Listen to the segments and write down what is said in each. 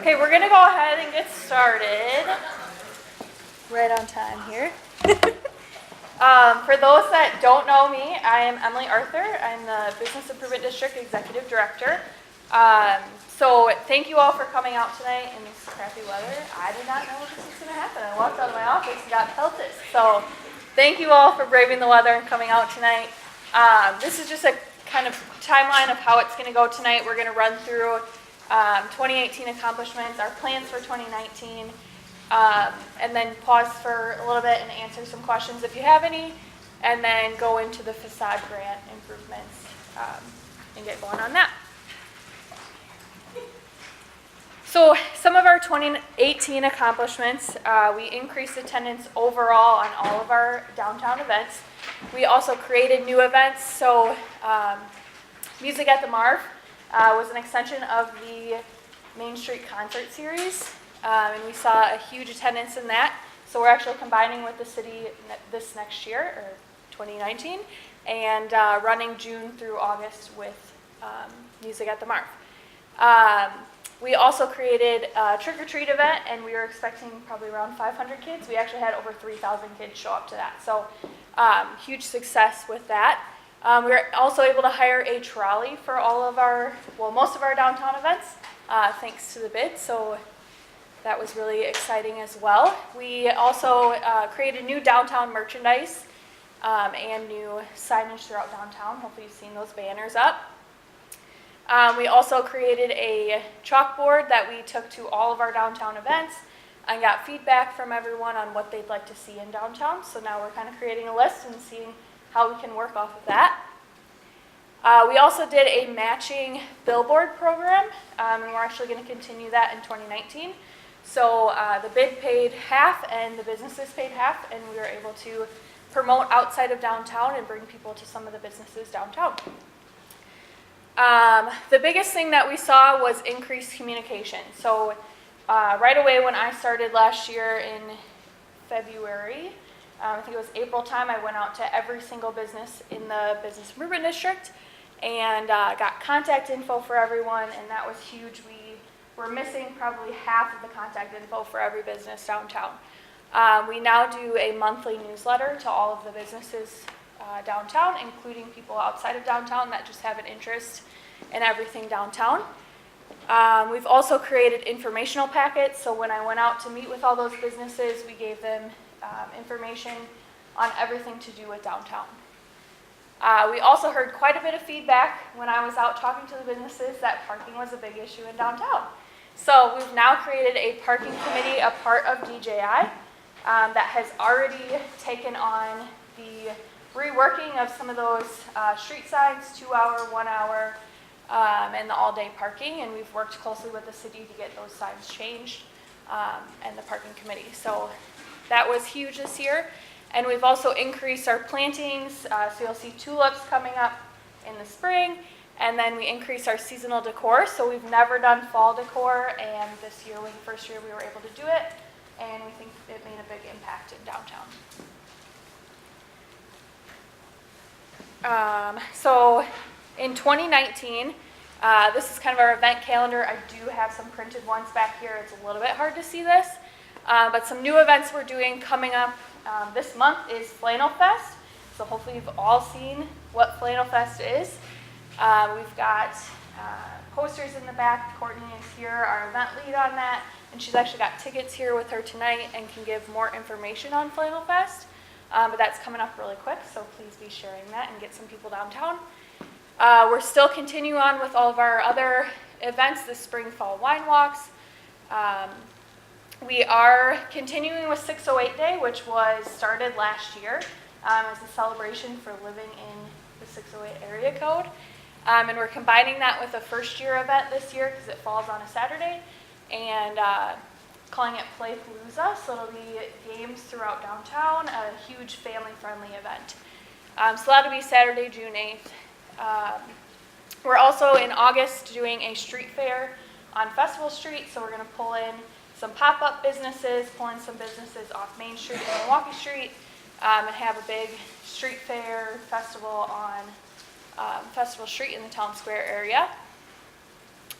Okay, we're gonna go ahead and get started. Right on time here. For those that don't know me, I am Emily Arthur. I'm the Business Improvement District Executive Director. So thank you all for coming out tonight in this crappy weather. I did not know this was going to happen. I walked out of my office and got pelted. So thank you all for braving the weather and coming out tonight. This is just a kind of timeline of how it's going to go tonight. We're going to run through 2018 accomplishments, our plans for 2019, and then pause for a little bit and answer some questions if you have any, and then go into the facade grant improvements and get going on that. So some of our 2018 accomplishments, we increased attendance overall on all of our downtown events. We also created new events. So Music at the Marv was an extension of the Main Street concert series, and we saw a huge attendance in that. So we're actually combining with the city this next year, or 2019, and running June through August with Music at the Marv. We also created a trick-or-treat event, and we were expecting probably around 500 kids. We actually had over 3,000 kids show up to that, so huge success with that. We were also able to hire a trolley for all of most of our downtown events, thanks to the bid, so that was really exciting as well. We also created new downtown merchandise and new signage throughout downtown. Hopefully you've seen those banners up. We also created a chalkboard that we took to all of our downtown events and got feedback from everyone on what they'd like to see in downtown. So now we're kind of creating a list and seeing how we can work off of that. We also did a matching billboard program, and we're actually going to continue that in 2019. So the bid paid half and the businesses paid half, and we were able to promote outside of downtown and bring people to some of the businesses downtown. The biggest thing that we saw was increased communication. So right away when I started last year in February, I think it was April time, I went out to every single business in the Business Improvement District and got contact info for everyone, and that was huge. We were missing probably half of the contact info for every business downtown. We now do a monthly newsletter to all of the businesses downtown, including people outside of downtown that just have an interest in everything downtown. We've also created informational packets, so when I went out to meet with all those businesses, we gave them information on everything to do with downtown. We also heard quite a bit of feedback when I was out talking to the businesses that parking was a big issue in downtown. So we've now created a parking committee, a part of DJI, that has already taken on the reworking of some of those street signs, 2 hour, 1 hour, and the all-day parking, and we've worked closely with the city to get those signs changed, and the parking committee. So that was huge this year, and we've also increased our plantings, so you'll see tulips coming up in the spring, and then we increased our seasonal decor. So we've never done fall decor, and this year was the first year we were able to do it, and we think it made a big impact in downtown. So in 2019, this is kind of our event calendar. I do have some printed ones back here. It's a little bit hard to see this, but some new events we're doing coming up this month is Flannel Fest. So hopefully you've all seen what Flannel Fest is. We've got posters in the back. Courtney is here, our event lead on that, and she's actually got tickets here with her tonight and can give more information on Flannel Fest. But that's coming up really quick, so please be sharing that and get some people downtown. We're still continuing on with all of our other events, the spring fall wine walks. We are continuing with 608 Day, which was started last year as a celebration for living in the 608 area code. And we're combining that with a first year event this year because it falls on a Saturday, and calling it Playpalooza, so it'll be games throughout downtown, a huge family-friendly event. So that'll be Saturday, June 8th. We're also in August doing a street fair on Festival Street, so we're going to pull in some pop-up businesses, pull in some businesses off Main Street and Milwaukee Street, and have a big street fair festival on Festival Street in the Town Square area.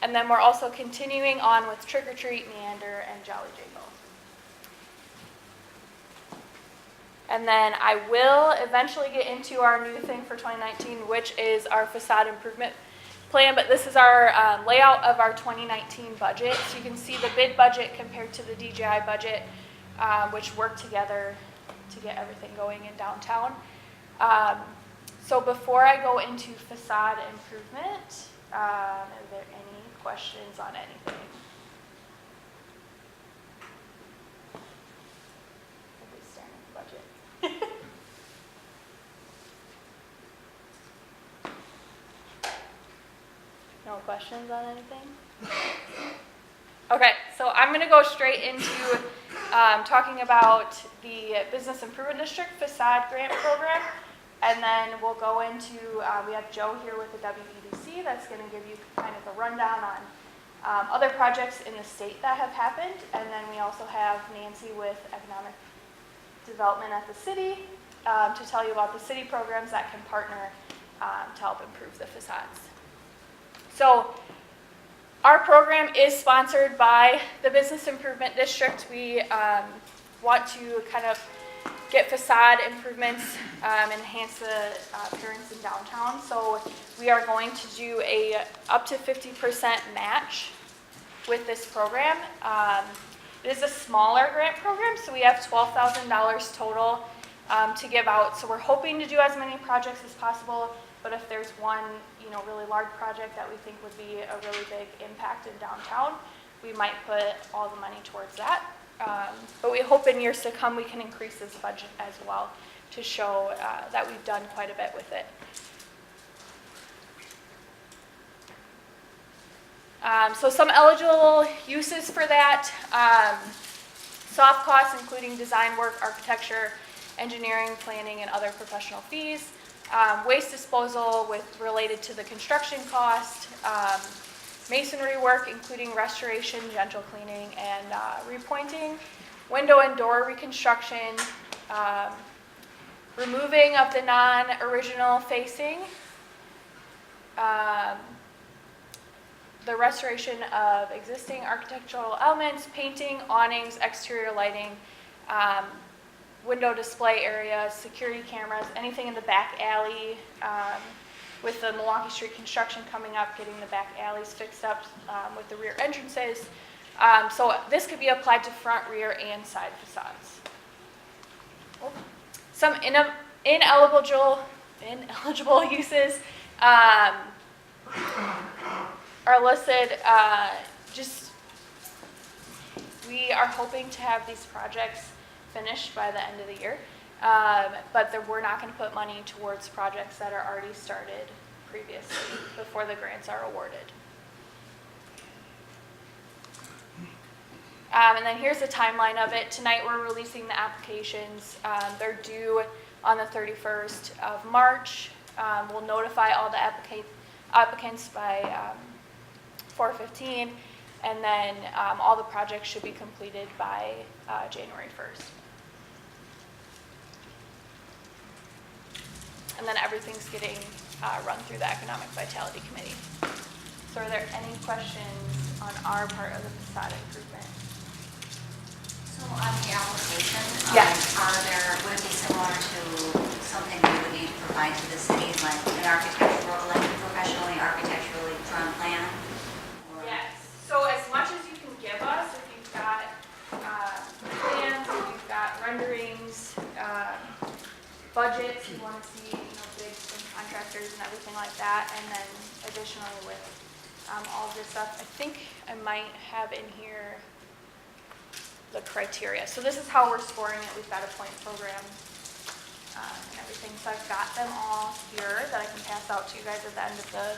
And then we're also continuing on with Trick or Treat, Meander, and Jolly Jingle. And then I will eventually get into our new thing for 2019, which is our facade improvement plan. But this is our layout of our 2019 budget. So you can see the bid budget compared to the DJI budget, which work together to get everything going in downtown. So before I go into facade improvement, are there any questions on anything? Nobody's staring at the budget. No questions on anything? Okay, so I'm going to go straight into talking about the Business Improvement District Facade Grant Program, and then we'll go into, we have Joe here with the WEDC that's going to give you kind of a rundown on other projects in the state that have happened, and then we also have Nancy with Economic Development at the city to tell you about the city programs that can partner to help improve the facades. So our program is sponsored by the Business Improvement District. We want to kind of get facade improvements, enhance the appearance in downtown. So we are going to do a up to 50% match with this program. It is a smaller grant program, so we have $12,000 total to give out. So we're hoping to do as many projects as possible, but if there's one, really large project that we think would be a really big impact in downtown, we might put all the money towards that. But we hope in years to come we can increase this budget as well to show that we've done quite a bit with it. So some eligible uses for that, soft costs including design work, architecture, engineering, planning, and other professional fees. Waste disposal related to the construction cost, masonry work including restoration, gentle cleaning, and repointing, window and door reconstruction, removing of the non-original facing, the restoration of existing architectural elements, painting, awnings, exterior lighting, window display areas, security cameras, anything in the back alley, with the Milwaukee Street construction coming up, getting the back alleys fixed up with the rear entrances. So this could be applied to front, rear, and side facades. Some ineligible uses are listed. We are hoping to have these projects finished by the end of the year, but we're not going to put money towards projects that are already started previously before the grants are awarded. And then here's the timeline of it. Tonight we're releasing the applications. They're due on the 31st of March. We'll notify all the applicants by 4/15, and then all the projects should be completed by January 1st. And then everything's getting run through the Economic Vitality Committee. So are there any questions on our part of the facade improvement? So on the application, Yes. Would it be similar to something we would need to provide to the city, like an professionally architecturally drawn plan? Or? Yes. So as much as you can give us, if you've got plans, if you've got renderings, budgets, you want to see bids from contractors and everything like that, and then additionally with all of this stuff, I think I might have in here the criteria. So this is how we're scoring it. We've got a point program and everything. So I've got them all here that I can pass out to you guys at the end of the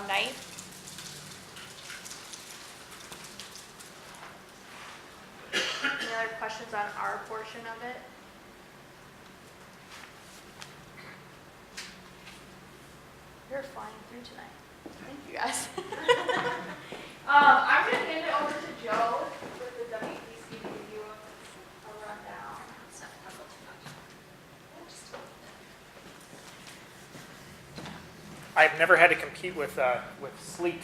night. Any other questions on our portion of it? You're flying through tonight. Thank you guys. I'm going to hand it over to Joe with the WEDC to give you a rundown. It's not a little too much. I've never had to compete with sleet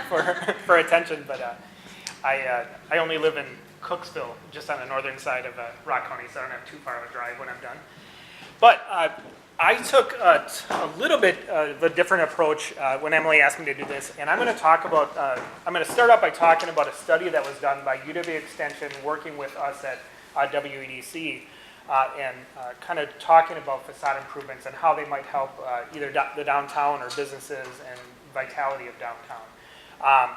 for attention, but I only live in Cooksville, just on the northern side of Rock County, so I don't have too far of a drive when I'm done. But I took a little bit of a different approach when Emily asked me to do this, and I'm going to talk about, I'm going to start out by talking about a study that was done by UW Extension working with us at WEDC, and kind of talking about facade improvements and how they might help either the downtown or businesses and vitality of downtown.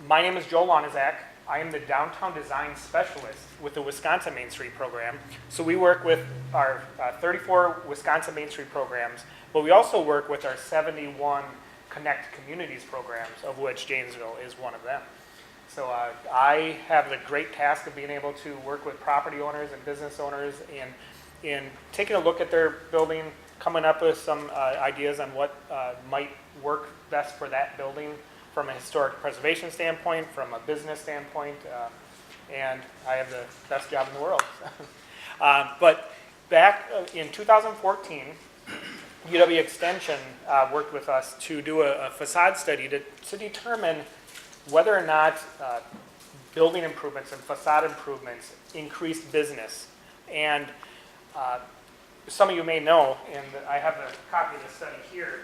My name is Joel Lonizak. I am the Downtown Design Specialist with the Wisconsin Main Street program. So we work with our 34 Wisconsin Main Street programs, but we also work with our 71 Connect Communities programs, of which Janesville is one of them. So I have the great task of being able to work with property owners and business owners in taking a look at their building, coming up with some ideas on what might work best for that building from a historic preservation standpoint, from a business standpoint, and I have the best job in the world. But back in 2014, UW Extension worked with us to do a facade study to determine whether or not building improvements and facade improvements increased business. And some of you may know, and I have a copy of the study here,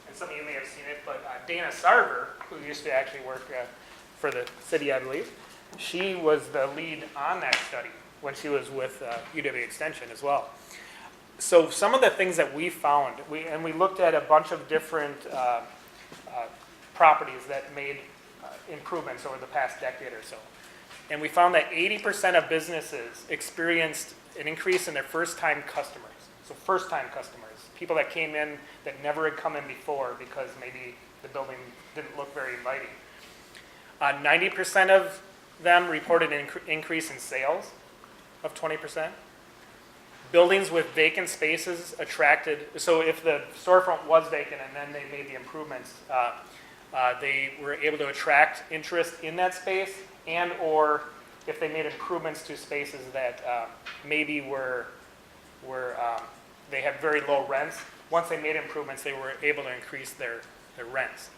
and some of you may have seen it, but Dana Sarver, who used to actually work for the city, I believe, she was the lead on that study when she was with UW Extension as well. So some of the things that we found, we looked at a bunch of different properties that made improvements over the past decade or so. And we found that 80% of businesses experienced an increase in their first-time customers. So first-time customers, people that came in that never had come in before because maybe the building didn't look very inviting. 90% of them reported an increase in sales of 20%. Buildings with vacant spaces attracted, so if the storefront was vacant and then they made the improvements, they were able to attract interest in that space, and or if they made improvements to spaces that maybe they had very low rents, once they made improvements, they were able to increase their rents.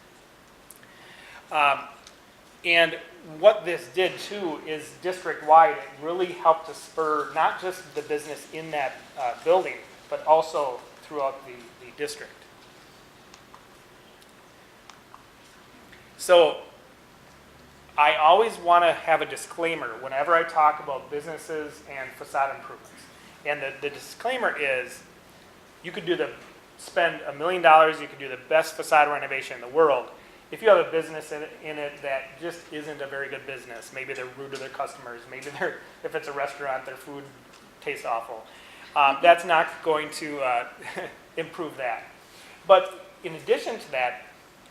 And what this did too is district-wide, it really helped to spur not just the business in that building, but also throughout the district. So I always want to have a disclaimer whenever I talk about businesses and facade improvements. And the disclaimer is, you could spend $1 million, you could do the best facade renovation in the world. If you have a business in it that just isn't a very good business, maybe they're rude to their customers, maybe if it's a restaurant, their food tastes awful, that's not going to improve that. But in addition to that,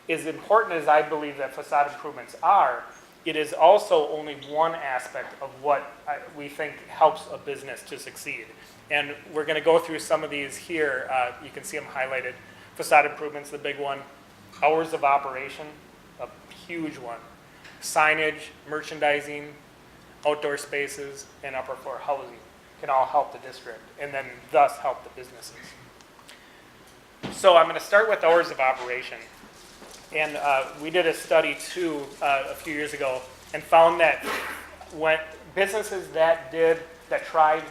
as important as I believe that facade improvements are, it is also only one aspect of what we think helps a business to succeed. And we're going to go through some of these here. You can see them highlighted. Facade improvements, the big one. Hours of operation, a huge one. Signage, merchandising, outdoor spaces, and upper floor housing can all help the district, and then thus help the businesses. So I'm going to start with hours of operation. And we did a study too a few years ago and found that when businesses that tried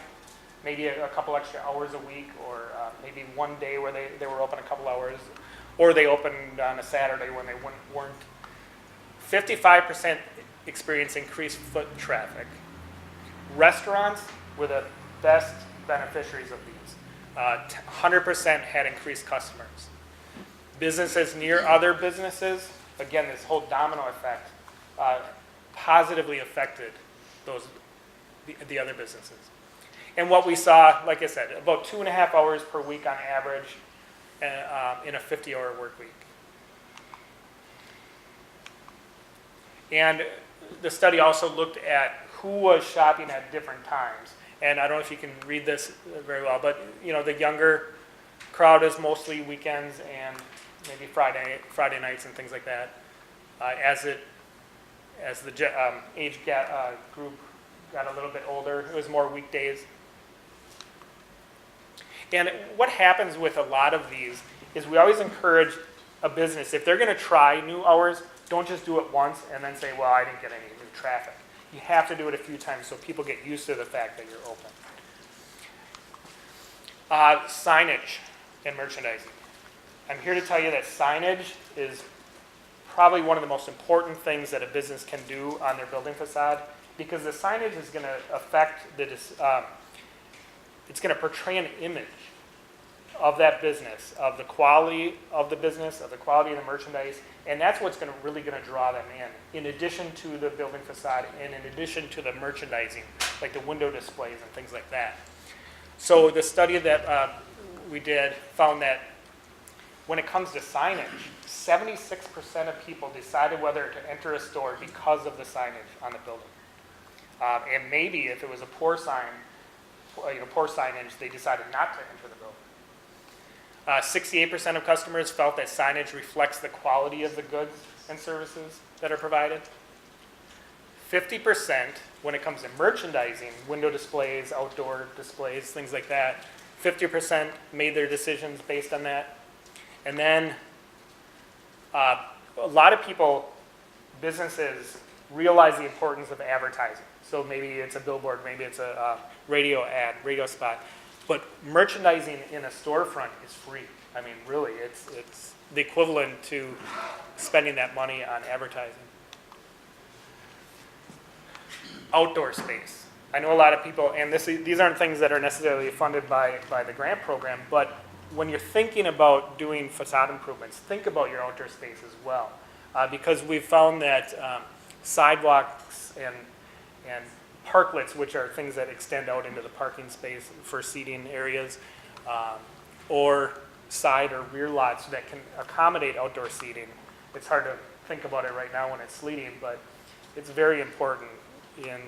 maybe a couple extra hours a week, or maybe one day where they were open a couple hours, or they opened on a Saturday when they weren't, 55% experienced increased foot traffic. Restaurants were the best beneficiaries of these. 100% had increased customers. Businesses near other businesses, again, this whole domino effect, positively affected the other businesses. And what we saw, like I said, about 2.5 hours per week on average in a 50-hour work week. And the study also looked at who was shopping at different times. And I don't know if you can read this very well, but the younger crowd is mostly weekends and maybe Friday nights and things like that. As the age group got a little bit older, it was more weekdays. And what happens with a lot of these is we always encourage a business, if they're going to try new hours, don't just do it once and then say, well, I didn't get any new traffic. You have to do it a few times so people get used to the fact that you're open. Signage and merchandising. I'm here to tell you that signage is probably one of the most important things that a business can do on their building facade, because the signage is going to affect it's going to portray an image of that business, of the quality of the business, of the quality of the merchandise, and that's what's really going to draw them in addition to the building facade and in addition to the merchandising, like the window displays and things like that. So the study that we did found that when it comes to signage, 76% of people decided whether to enter a store because of the signage on the building. And maybe if it was a poor signage, they decided not to enter the building. 68% of customers felt that signage reflects the quality of the goods and services that are provided. 50%, when it comes to merchandising, window displays, outdoor displays, things like that, 50% made their decisions based on that. And then a lot of people, businesses, realize the importance of advertising. So maybe it's a billboard, maybe it's a radio ad, radio spot. But merchandising in a storefront is free. I mean, really, it's the equivalent to spending that money on advertising. Outdoor space. I know a lot of people, and these aren't things that are necessarily funded by the grant program, but when you're thinking about doing facade improvements, think about your outdoor space as well. Because we've found that sidewalks and parklets, which are things that extend out into the parking space for seating areas, or side or rear lots that can accommodate outdoor seating. It's hard to think about it right now when it's sleeting, but it's very important in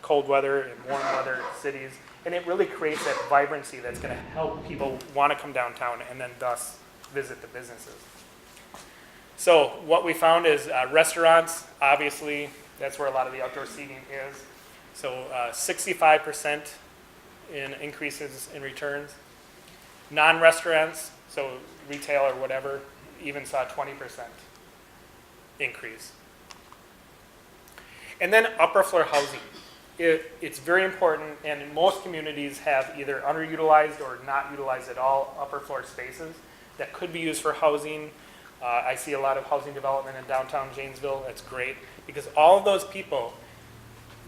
cold weather and warm weather cities, and it really creates that vibrancy that's going to help people want to come downtown and then thus visit the businesses. So what we found is restaurants, obviously, that's where a lot of the outdoor seating is. So 65% in increases in returns. Non-restaurants, so retail or whatever, even saw 20% increase. And then upper floor housing. It's very important, and most communities have either underutilized or not utilized at all upper floor spaces that could be used for housing. I see a lot of housing development in downtown Janesville. That's great, because all of those people,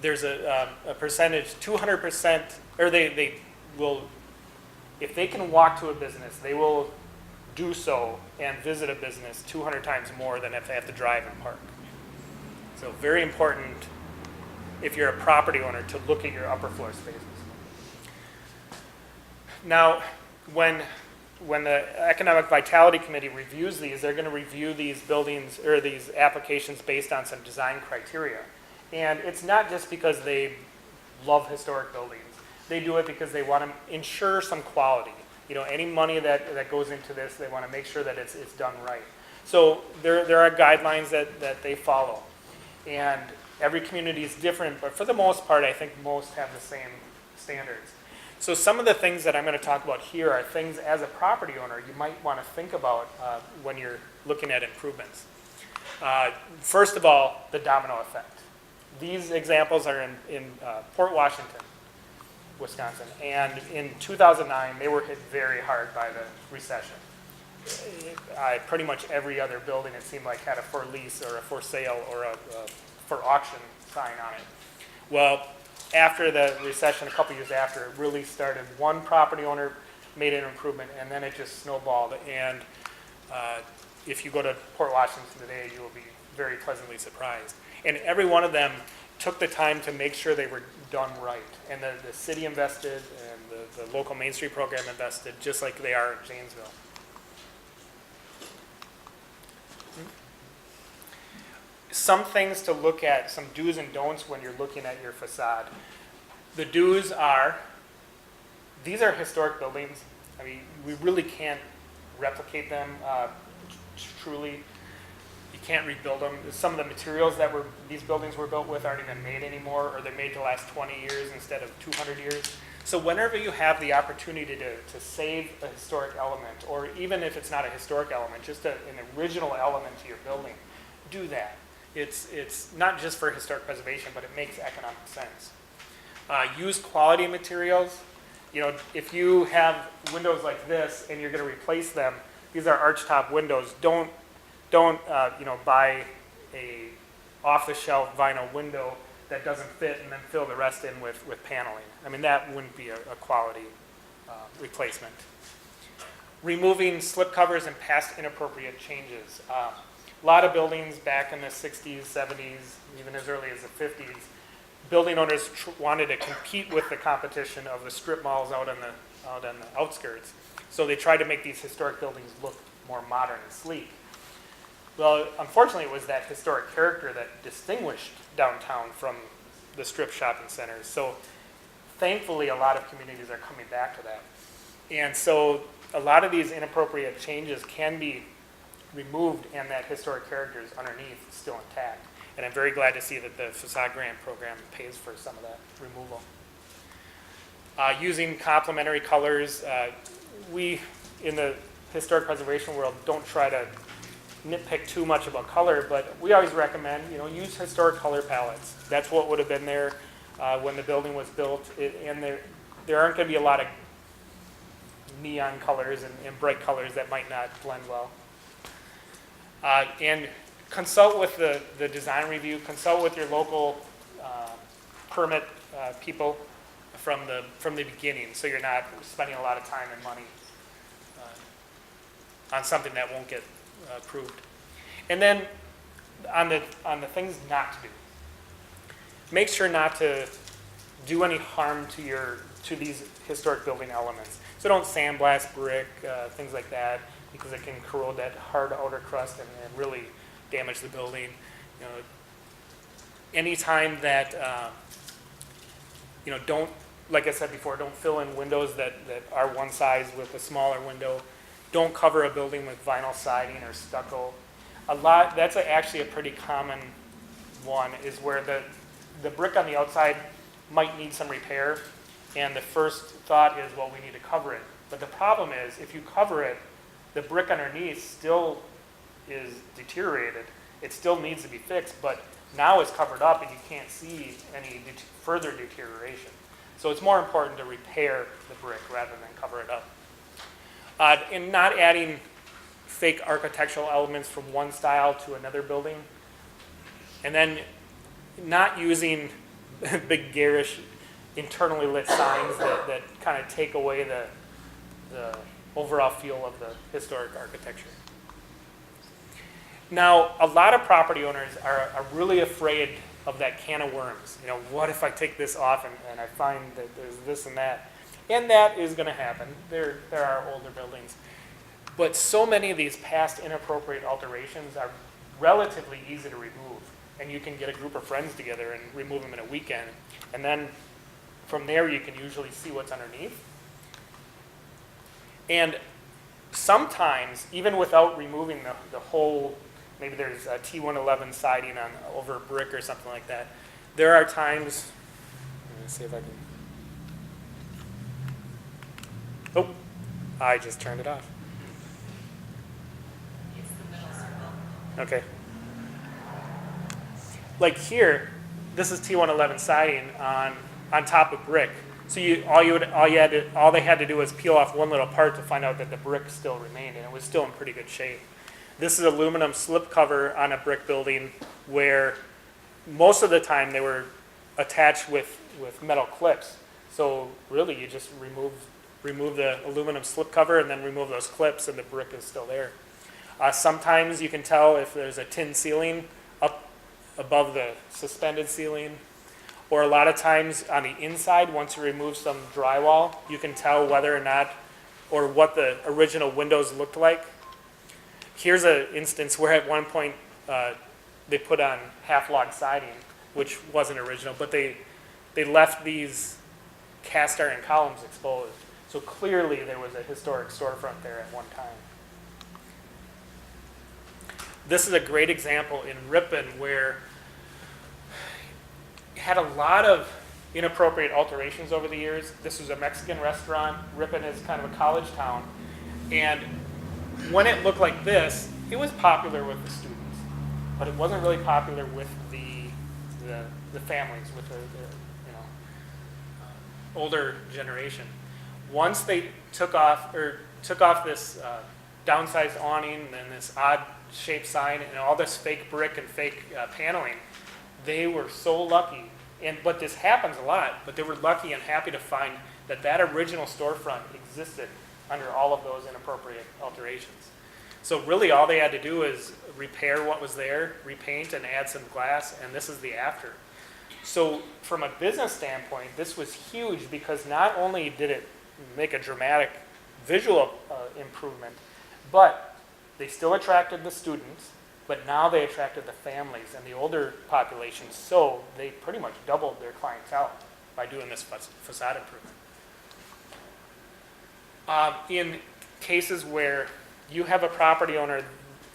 there's a percentage, 200%, or they will, if they can walk to a business, they will do so and visit a business 200 times more than if they have to drive and park. So very important, if you're a property owner, to look at your upper floor spaces. Now, when the Economic Vitality Committee reviews these, they're going to review these buildings or these applications based on some design criteria. And it's not just because they love historic buildings. They do it because they want to ensure some quality. You know, any money that goes into this, they want to make sure that it's done right. So there are guidelines that they follow. And every community is different, but for the most part, I think most have the same standards. So some of the things that I'm going to talk about here are things as a property owner you might want to think about when you're looking at improvements. First of all, the domino effect. These examples are in Port Washington, Wisconsin, and in 2009 they were hit very hard by the recession. Pretty much every other building, it seemed like, had a for lease or a for sale or a for auction sign on it. Well, after the recession, a couple years after, it really started. One property owner made an improvement, and then it just snowballed. And if you go to Port Washington today, you will be very pleasantly surprised. And every one of them took the time to make sure they were done right. And the city invested, and the local Main Street program invested, just like they are in Janesville. Some things to look at, some do's and don'ts when you're looking at your facade. The do's are, these are historic buildings. I mean, we really can't replicate them truly. You can't rebuild them. Some of the materials that these buildings were built with aren't even made anymore, or they're made to last 20 years instead of 200 years. So whenever you have the opportunity to save a historic element, or even if it's not a historic element, just an original element to your building, do that. It's not just for historic preservation, but it makes economic sense. Use quality materials. You know, if you have windows like this and you're going to replace them, these are archtop windows. Don't you know, buy a off-the-shelf vinyl window that doesn't fit and then fill the rest in with paneling. I mean, that wouldn't be a quality replacement. Removing slip covers and past inappropriate changes. A lot of buildings back in the 60s, 70s, even as early as the 50s, building owners wanted to compete with the competition of the strip malls out on the outskirts. So they tried to make these historic buildings look more modern and sleek. Well, unfortunately, it was that historic character that distinguished downtown from the strip shopping centers. So thankfully, a lot of communities are coming back to that. And so a lot of these inappropriate changes can be removed and that historic character is underneath still intact. And I'm very glad to see that the facade grant program pays for some of that removal. Using complementary colors, we in the historic preservation world don't try to nitpick too much about color, but we always recommend, you know, use historic color palettes. That's what would have been there when the building was built, and there aren't going to be a lot of neon colors and bright colors that might not blend well. And consult with the design review, consult with your local permit people from the beginning, so you're not spending a lot of time and money on something that won't get approved. And then on the things not to do, make sure not to do any harm to these historic building elements. So don't sandblast brick, things like that, because it can corrode that hard outer crust and really damage the building. You know, anytime that you know, don't, like I said before, don't fill in windows that are one size with a smaller window. Don't cover a building with vinyl siding or stucco. That's actually a pretty common one, is where the brick on the outside might need some repair, and the first thought is, well, we need to cover it. But the problem is, if you cover it, the brick underneath still is deteriorated. It still needs to be fixed, but now it's covered up and you can't see any further deterioration. So it's more important to repair the brick rather than cover it up. And not adding fake architectural elements from one style to another building. And then not using big garish internally lit signs that kind of take away the overall feel of the historic architecture. Now, a lot of property owners are really afraid of that can of worms. You know, what if I take this off and I find that there's this and that? And that is going to happen. There are older buildings. But so many of these past inappropriate alterations are relatively easy to remove. And you can get a group of friends together and remove them in a weekend. And then from there, you can usually see what's underneath. And sometimes, even without removing the whole, maybe there's a T111 siding over a brick or something like that, there are times, let me see if I can. Oh, I just turned it off. It's the middle circle. Okay. Like here, this is T111 siding on top of brick. So all they had to do was peel off one little part to find out that the brick still remained, and it was still in pretty good shape. This is aluminum slip cover on a brick building where most of the time they were attached with metal clips. So really, you just remove the aluminum slip cover and then remove those clips, and the brick is still there. Sometimes you can tell if there's a tin ceiling up above the suspended ceiling, or a lot of times on the inside, once you remove some drywall, you can tell whether or not, or what the original windows looked like. Here's an instance where at one point they put on half-log siding, which wasn't original, but they left these cast iron columns exposed. So clearly there was a historic storefront there at one time. This is a great example in Ripon where it had a lot of inappropriate alterations over the years. This was a Mexican restaurant. Ripon is kind of a college town. And when it looked like this, it was popular with the students, but it wasn't really popular with the families, with the older generation. Once they took off this downsized awning and this odd shaped sign and all this fake brick and fake paneling, they were so lucky. But this happens a lot, but they were lucky and happy to find that original storefront existed under all of those inappropriate alterations. So really all they had to do is repair what was there, repaint and add some glass, and this is the after. So from a business standpoint, this was huge because not only did it make a dramatic visual improvement, but they still attracted the students, but now they attracted the families and the older population, so they pretty much doubled their clientele by doing this facade improvement. In cases where you have a property owner,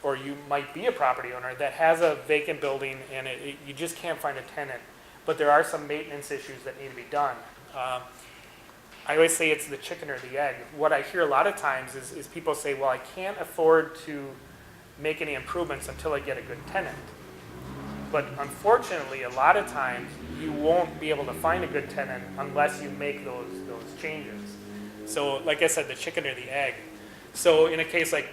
or you might be a property owner that has a vacant building and you just can't find a tenant, but there are some maintenance issues that need to be done. I always say it's the chicken or the egg. What I hear a lot of times is people say, well, I can't afford to make any improvements until I get a good tenant. But unfortunately, a lot of times you won't be able to find a good tenant unless you make those changes. So like I said, the chicken or the egg. So in a case like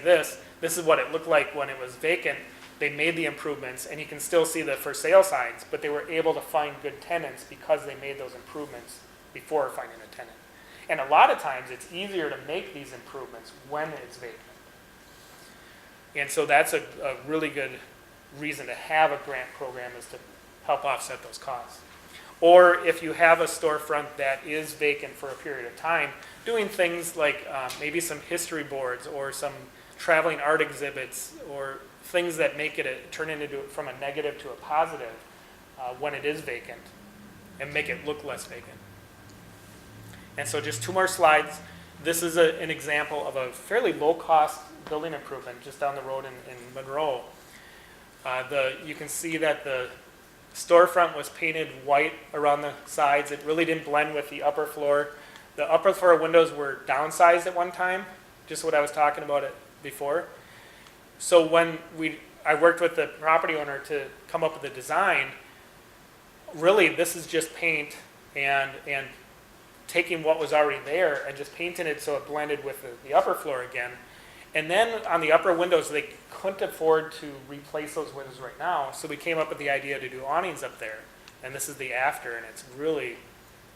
this is what it looked like when it was vacant. They made the improvements, and you can still see the for sale signs, but they were able to find good tenants because they made those improvements before finding a tenant. And a lot of times it's easier to make these improvements when it's vacant. And so that's a really good reason to have a grant program, is to help offset those costs. Or if you have a storefront that is vacant for a period of time, doing things like maybe some history boards or some traveling art exhibits or things that make it turn into from a negative to a positive when it is vacant, and make it look less vacant. And so just 2 more slides. This is an example of a fairly low-cost building improvement just down the road in Monroe. You can see that the storefront was painted white around the sides. It really didn't blend with the upper floor. The upper floor windows were downsized at one time, just what I was talking about it before. So when I worked with the property owner to come up with the design, really this is just paint and taking what was already there and just painting it so it blended with the upper floor again. And then on the upper windows, they couldn't afford to replace those windows right now, so we came up with the idea to do awnings up there. And this is the after, and it's really,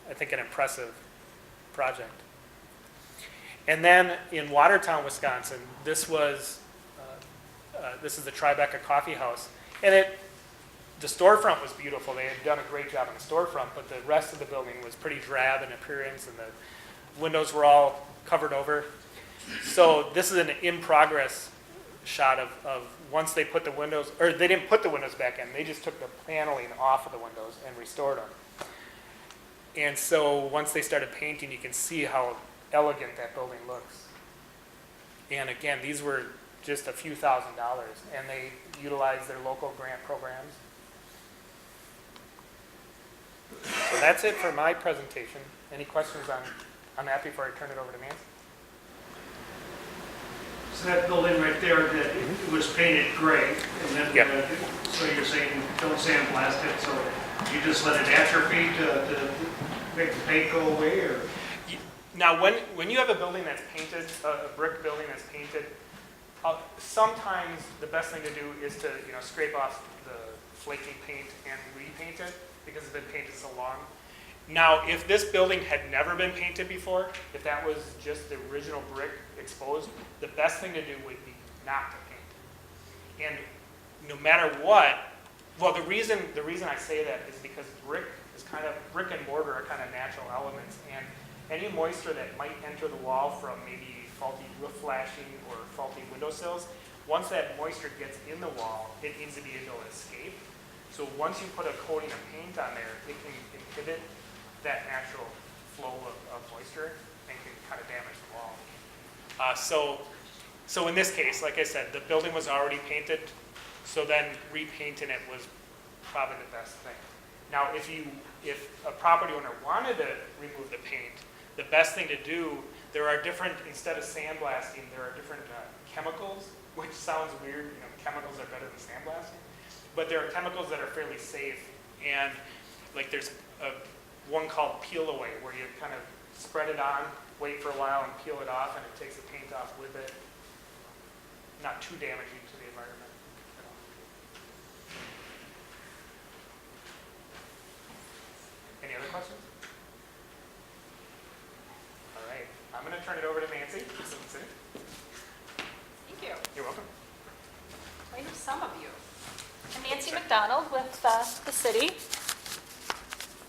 I think, an impressive project. And then in Watertown, Wisconsin, this is the Tribeca Coffee House. And the storefront was beautiful. They had done a great job on the storefront, but the rest of the building was pretty drab in appearance, and the windows were all covered over. So this is an in-progress shot of once they put the windows, or they didn't put the windows back in, they just took the paneling off of the windows and restored them. And so once they started painting, you can see how elegant that building looks. And again, these were just a few $1,000s, and they utilized their local grant programs. So that's it for my presentation. Any questions on that before I turn it over to Nancy? So that building right there, that it was painted gray, and then, Yep. So you're saying don't sandblast it, so you just let it atrophy to make the paint go away, or? Now, when you have a building that's painted, a brick building that's painted, sometimes the best thing to do is to scrape off the flaky paint and repaint it because it's been painted so long. Now, if this building had never been painted before, if that was just the original brick exposed, the best thing to do would be not to paint. And no matter what, well, the reason I say that is because brick and mortar are kind of natural elements, and any moisture that might enter the wall from maybe faulty roof flashing or faulty windowsills, once that moisture gets in the wall, it needs to be able to escape. So once you put a coating of paint on there, it can inhibit that natural flow of moisture and can kind of damage the wall. So in this case, like I said, the building was already painted, so then repainting it was probably the best thing. Now, if a property owner wanted to remove the paint, the best thing to do, there are different, instead of sandblasting, there are different chemicals, which sounds weird, chemicals are better than sandblasting, but there are chemicals that are fairly safe, and like there's one called peel away, where you kind of spread it on, wait for a while and peel it off, and it takes the paint off with it. Not too damaging to the environment at all. Any other questions? All right, I'm going to turn it over to Nancy. Thank you. You're welcome. I know some of you. I'm Nancy McDonald with the city.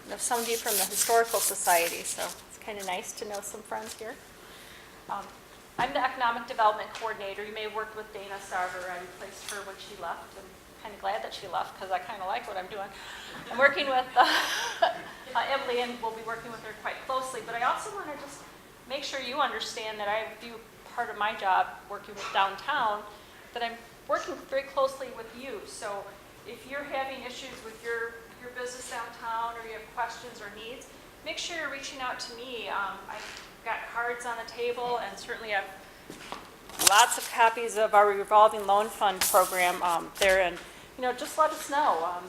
I know some of you from the Historical Society, so it's kind of nice to know some friends here. I'm the Economic Development Coordinator. You may have worked with Dana Sarver. I replaced her when she left. I'm kind of glad that she left because I kind of like what I'm doing. I'm working with Emily, and we'll be working with her quite closely. But I also want to just make sure you understand that I view part of my job working with downtown, that I'm working very closely with you. So if you're having issues with your business downtown, or you have questions or needs, make sure you're reaching out to me. I've got cards on the table, and certainly I have lots of copies of our revolving loan fund program there. And just let us know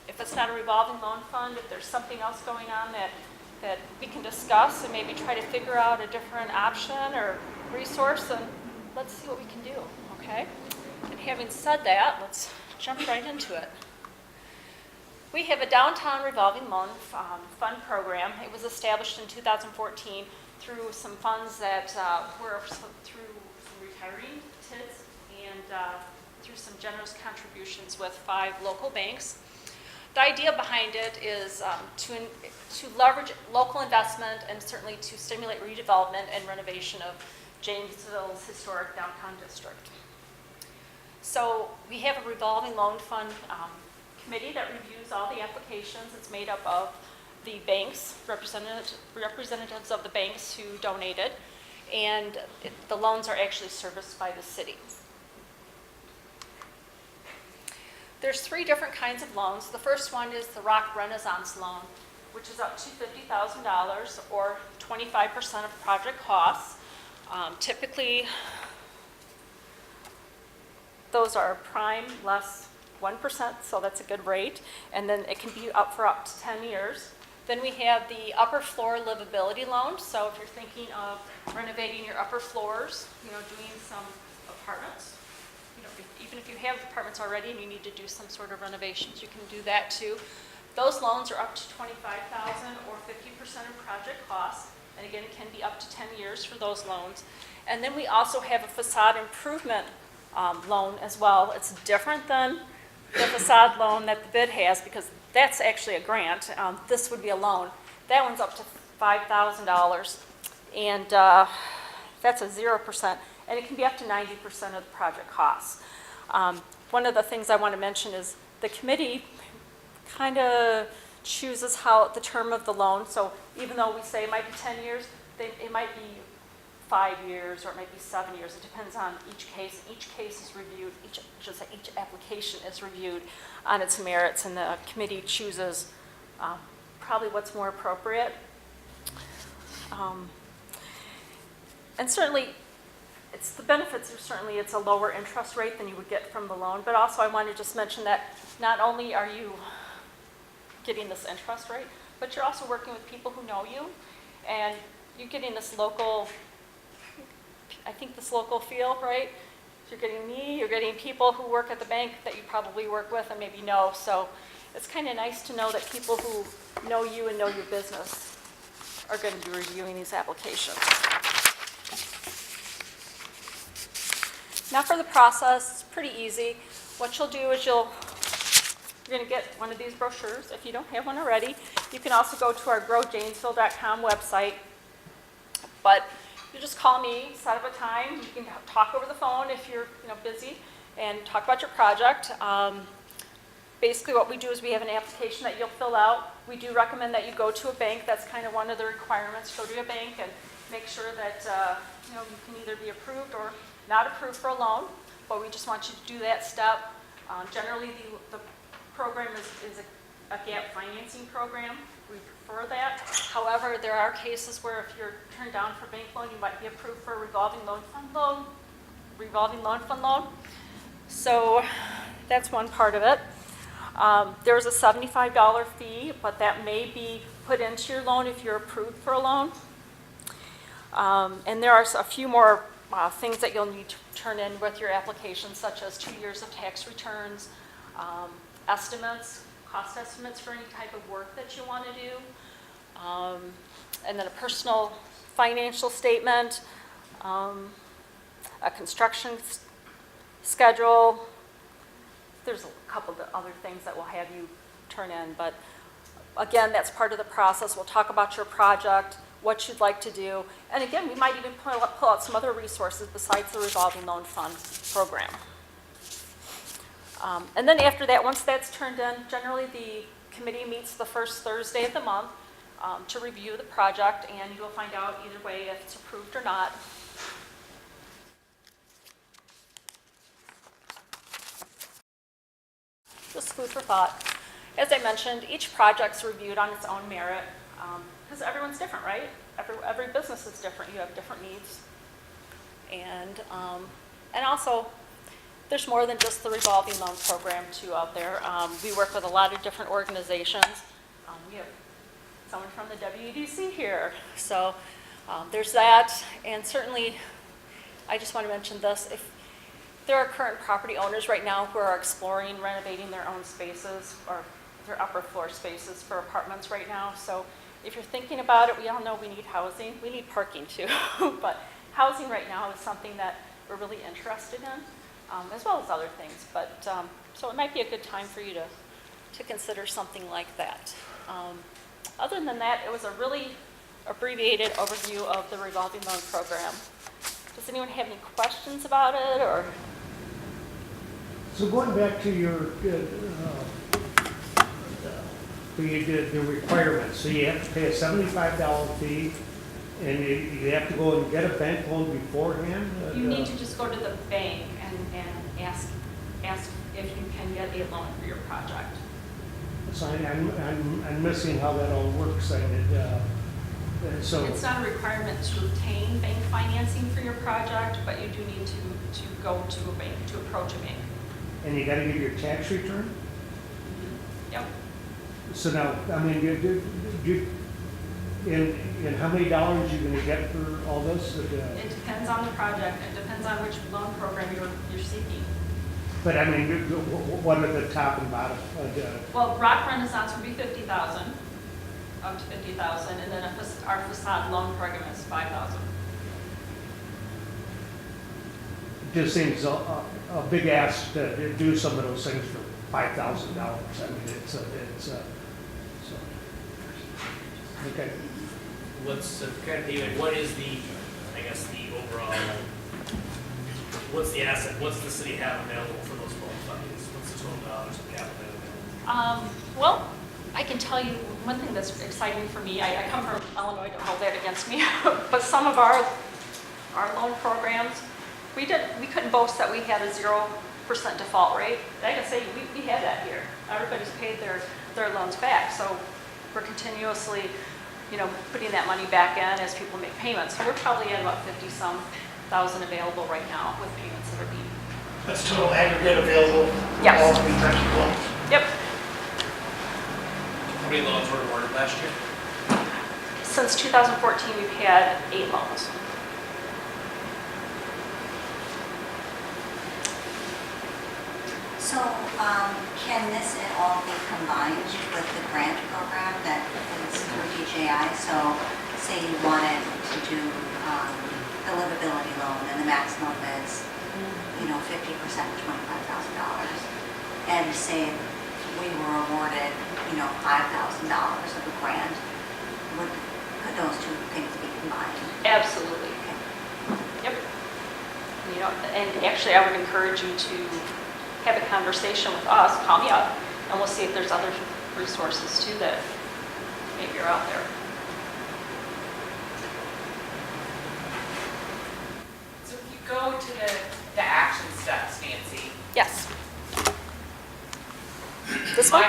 if it's not a revolving loan fund, if there's something else going on that we can discuss and maybe try to figure out a different option or resource, and let's see what we can do, okay? And having said that, let's jump right into it. We have a downtown revolving loan fund program. It was established in 2014 through some funds that were through some retiring TIDs and through some generous contributions with 5 local banks. The idea behind it is to leverage local investment and certainly to stimulate redevelopment and renovation of Janesville's historic downtown district. So we have a revolving loan fund committee that reviews all the applications. It's made up of the banks, representatives of the banks who donated, and the loans are actually serviced by the city. There's 3 different kinds of loans. The first one is the Rock Renaissance loan, which is up to $50,000 or 25% of project costs. Typically, those are prime less 1%, so that's a good rate. And then it can be up to 10 years. Then we have the upper floor livability loan. So if you're thinking of renovating your upper floors, doing some apartments, even if you have apartments already and you need to do some sort of renovations, you can do that too. Those loans are up to $25,000 or 50% of project costs. And again, it can be up to 10 years for those loans. And then we also have a facade improvement loan as well. It's different than the facade loan that the bid has because that's actually a grant. This would be a loan. That one's up to $5,000, and that's a 0%, and it can be up to 90% of the project costs. One of the things I want to mention is the committee kind of chooses how the term of the loan. So even though we say it might be 10 years, it might be 5 years or it might be 7 years. It depends on each case. Each case is reviewed, each application is reviewed on its merits, and the committee chooses probably what's more appropriate. And certainly, the benefits are certainly it's a lower interest rate than you would get from the loan, but also I want to just mention that not only are you getting this interest rate, but you're also working with people who know you, and you're getting this local, I think this local feel, right? You're getting me, you're getting people who work at the bank that you probably work with and maybe know, so it's kind of nice to know that people who know you and know your business are going to be reviewing these applications. Now for the process, it's pretty easy. What you'll do is you're going to get one of these brochures if you don't have one already. You can also go to our growjanesville.com website, but you just call me, set up a time. You can talk over the phone if you're busy and talk about your project. Basically what we do is we have an application that you'll fill out. We do recommend that you go to a bank. That's kind of one of the requirements. Go to a bank and make sure that you can either be approved or not approved for a loan, but we just want you to do that step. Generally the program is a gap financing program. We prefer that. However, there are cases where if you're turned down for bank loan, you might be approved for a revolving loan fund loan. So that's one part of it. There's a $75 fee, but that may be put into your loan if you're approved for a loan. And there are a few more things that you'll need to turn in with your application, such as 2 years of tax returns, estimates, cost estimates for any type of work that you want to do, and then a personal financial statement, a construction schedule. There's a couple of other things that we'll have you turn in, but again, that's part of the process. We'll talk about your project, what you'd like to do, and again, we might even pull out some other resources besides the revolving loan fund program. And then after that, once that's turned in, generally the committee meets the first Thursday of the month to review the project, and you'll find out either way if it's approved or not. Just food for thought. As I mentioned, each project's reviewed on its own merit, because everyone's different, right? Every business is different. You have different needs. And also, there's more than just the revolving loan program, too, out there. We work with a lot of different organizations. We have someone from the WEDC here. So there's that. And certainly, I just want to mention this. If there are current property owners right now who are exploring renovating their own spaces or their upper floor spaces for apartments right now. So if you're thinking about it, we all know we need housing. We need parking too. But housing right now is something that we're really interested in, as well as other things. But so it might be a good time for you to consider something like that. Other than that, it was a really abbreviated overview of the revolving loan program. Does anyone have any questions about it, or? So going back to your, the requirements, so you have to pay a $75 fee, and you have to go and get a bank loan beforehand? You need to just go to the bank and ask if you can get a loan for your project. So I'm missing how that all works. So It's not a requirement to obtain bank financing for your project, but you do need to go to a bank, to approach a bank. and you got to give your tax return. Yep. So now, I mean, and how many dollars you going to get for all this? It depends on the project. It depends on which loan program you're seeking. But I mean, what are the top and bottom? Well, Rock Renaissance would be $50,000, up to $50,000, and then our facade loan program is $5,000. Just seems a big ask to do some of those things for $5,000. I mean, it's so, okay. What's kind of David? What is the, I guess, the overall? What's the asset? What's the city have available for those loan fundings? What's the total dollars of capital available? Well, I can tell you one thing that's exciting for me. I come from Illinois, don't hold that against me, but some of our loan programs, we couldn't boast that we had a 0% default rate. I can say we had that here. Everybody's paid their loans back, so we're continuously, putting that money back in as people make payments. So we're probably at about 50-some thousand available right now with payments that are being. That's total aggregate available? Yes. All three types of loans? Yep. How many loans were awarded last year? Since 2014, we've had 8 loans. So can this at all be combined with the grant program that is through DJI? So say you wanted to do the livability loan and the maximum is, 50% of $25,000. And say we were awarded, $5,000 of a grant, could those two things be combined? Absolutely. Yep. And actually, I would encourage you to have a conversation with us, call me up, and we'll see if there's other resources too that maybe are out there. So if you go to the action steps, Nancy, Yes. This one?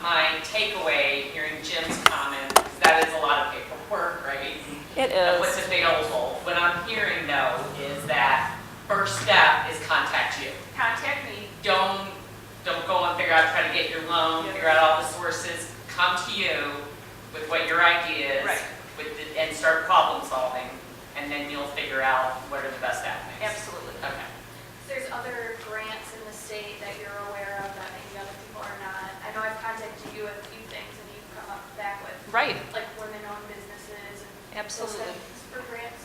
My takeaway, hearing Jim's comment, is that is a lot of paperwork, right? It Of what's is. available. What I'm hearing though is that first step is contact you. Contact me. Don't go and figure out, try to get your loan, figure out all the sources. Come to you with what your idea is. Right. And start problem solving, and then you'll figure out what are the best avenues. Absolutely. Okay. There's other grants in the state that you're aware of that maybe other people are not. I know I've contacted you with a few things and you've come up back with Right, like women-owned businesses and those absolutely. things for grants.